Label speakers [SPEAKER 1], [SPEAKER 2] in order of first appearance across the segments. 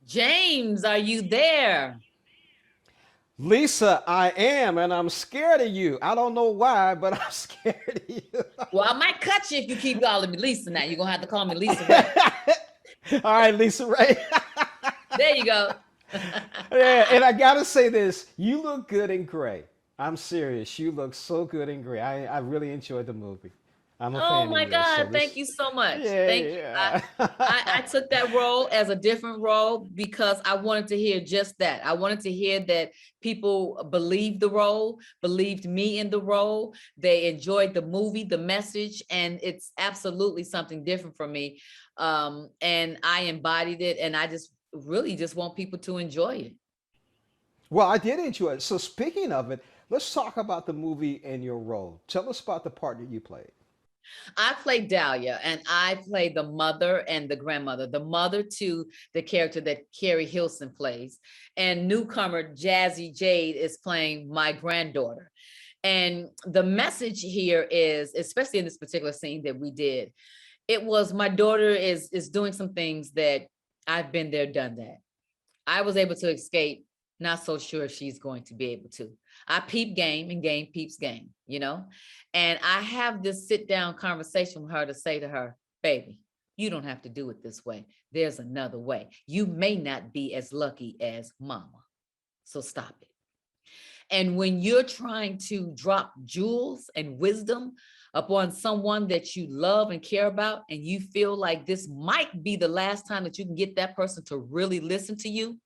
[SPEAKER 1] James, are you there?
[SPEAKER 2] Lisa, I am, and I'm scared of you. I don't know why, but I'm scared of you.
[SPEAKER 1] Well, I might cut you if you keep calling me Lisa now. You're going to have to call me LisaRaye.
[SPEAKER 2] All right, Lisa Ray.
[SPEAKER 1] There you go.
[SPEAKER 2] Yeah, and I gotta say this: you look good in gray. I'm serious. You look so good in gray. I really enjoyed the movie. I'm a
[SPEAKER 1] Oh
[SPEAKER 2] fan of
[SPEAKER 1] my
[SPEAKER 2] yours. So
[SPEAKER 1] God. Thank
[SPEAKER 2] this,
[SPEAKER 1] you so much. Thank you.
[SPEAKER 2] yeah,
[SPEAKER 1] I
[SPEAKER 2] yeah.
[SPEAKER 1] took that role as a different role because I wanted to hear just that. I wanted to hear that people believed the role, believed me in the role. They enjoyed the movie, the message, and it's absolutely something different for me. And I embodied it, and I just really just want people to enjoy it.
[SPEAKER 2] Well, I did enjoy it. So speaking of it, let's talk about the movie and your role. Tell us about the part that you played.
[SPEAKER 1] I played Dahlia, and I played the mother and the grandmother, the mother to the character that Keri Hilson plays. And newcomer Jazzy Jade is playing my granddaughter. And the message here is, especially in this particular scene that we did, it was my daughter is doing some things that I've been there, done that. I was able to escape. Not so sure she's going to be able to. I peep game and game peeps game, you know? And I have this sit down conversation with her to say to her, baby, you don't have to do it this way. There's another way. You may not be as lucky as mama. So stop it. And when you're trying to drop jewels and wisdom upon someone that you love and care about, and you feel like this might be the last time that you can get that person to really listen to you,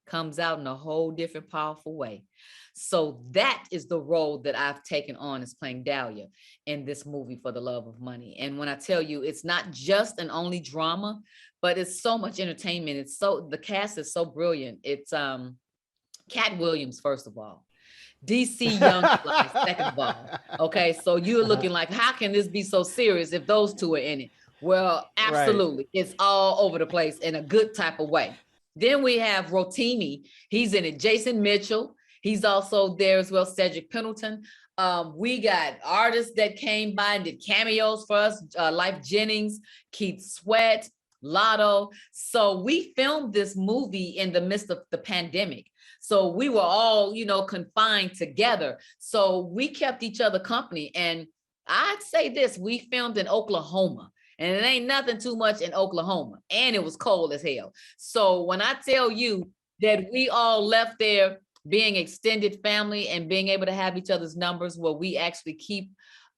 [SPEAKER 1] comes out in a whole different powerful way. So that is the role that I've taken on, as playing Dahlia in this movie For the Love of Money. And when I tell you, it's not just an only drama, but it's so much entertainment. It's so, the cast is so brilliant. It's Cat Williams, first of all. DC Young Fly, second of all. Okay, so you're looking like, how can this be so serious if those two are in it? Well,
[SPEAKER 2] Right.
[SPEAKER 1] absolutely. It's all over the place in a good type of way. Then we have Rotimi. He's in it. Jason Mitchell. He's also there as well. Cedric Pendleton. We got artists that came by and did cameos for us. Life Jennings, Keith Sweat, Lotto. So we filmed this movie in the midst of the pandemic. So we were all, confined together. So we kept each other company. And I'd say this, we filmed in Oklahoma. And it ain't nothing too much in Oklahoma. And it was cold as hell. So when I tell you that we all left there being extended family and being able to have each other's numbers, where we actually keep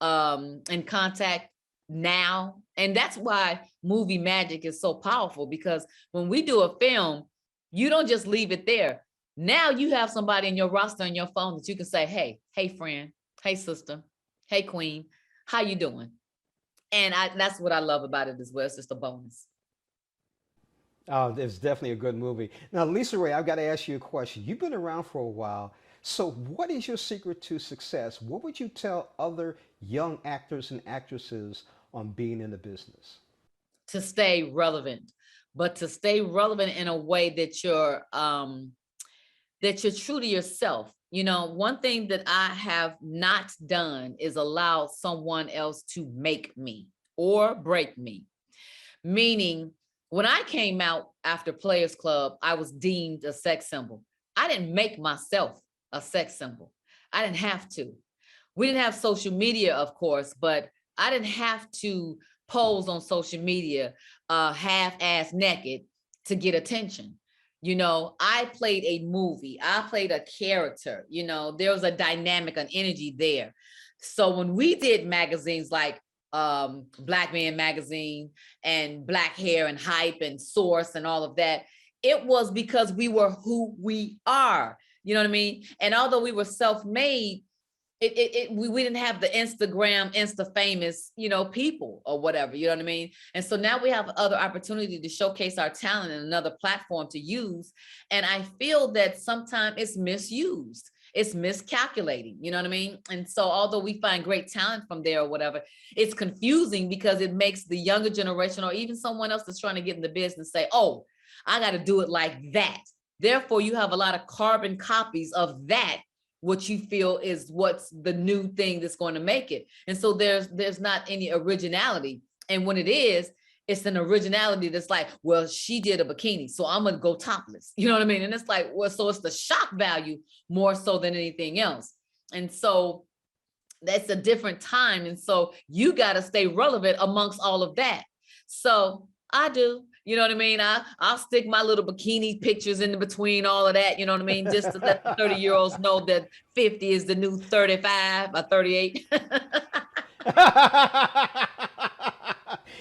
[SPEAKER 1] in contact now. And that's why movie magic is so powerful, because when we do a film, you don't just leave it there. Now you have somebody in your roster on your phone that you can say, hey friend, hey sister, hey queen, how you doing? And that's what I love about it as well. It's just a bonus.
[SPEAKER 2] Oh, it's definitely a good movie. Now, Lisa Ray, I've got to ask you a question. You've been around for a while. So, what is your secret to success? What would you tell other young actors and actresses on being in the business?
[SPEAKER 1] To stay relevant, but to stay relevant in a way that you're true to yourself. One thing that I have not done is allow someone else to make me or break me. Meaning, when I came out after Players Club, I was deemed a sex symbol. I didn't make myself a sex symbol. I didn't have to. We didn't have social media, of course, but I didn't have to pose on social media half-ass naked to get attention. I played a movie, I played a character, there was a dynamic, an energy there. So when we did magazines like Black Man Magazine and Black Hair and Hype and Source and all of that, it was because we were who we are. You know what I mean? And although we were self-made, we didn't have the Instagram, Insta famous, people or whatever, you know what I mean? And so now we have other opportunity to showcase our talent and another platform to use. And I feel that sometimes it's misused. It's miscalculating, you know what I mean? And so although we find great talent from there or whatever, it's confusing because it makes the younger generation or even someone else that's trying to get in the business say, oh, I got to do it like that. Therefore, you have a lot of carbon copies of that, what you feel is what's the new thing that's going to make it. And so there's not any originality. And when it is, it's an originality that's like, well, she did a bikini, so I'm gonna go topless. You know what I mean? And it's like, well, so it's the shock value more so than anything else. And so that's a different time. And so you got to stay relevant amongst all of that. So I do, you know what I mean? I'll stick my little bikini pictures in between all of that, you know what I mean? Just to let the 30-year-olds know that 50 is the new 35 or 38.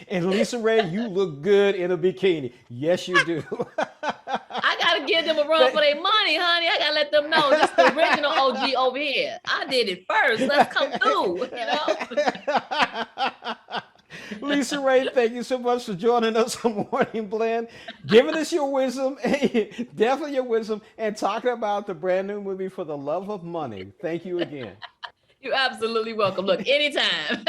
[SPEAKER 2] And LisaRaye, you look good in a bikini. Yes, you do.
[SPEAKER 1] I gotta give them a run for their money, honey. I gotta let them know this is the original OG over here. I did it first. Let's come through, you know.
[SPEAKER 2] LisaRaye, thank you so much for joining us on Morning Blend, giving us your wisdom, definitely your wisdom, and talking about the brand new movie For the Love of Money. Thank you again.
[SPEAKER 1] You're absolutely welcome. Look, anytime.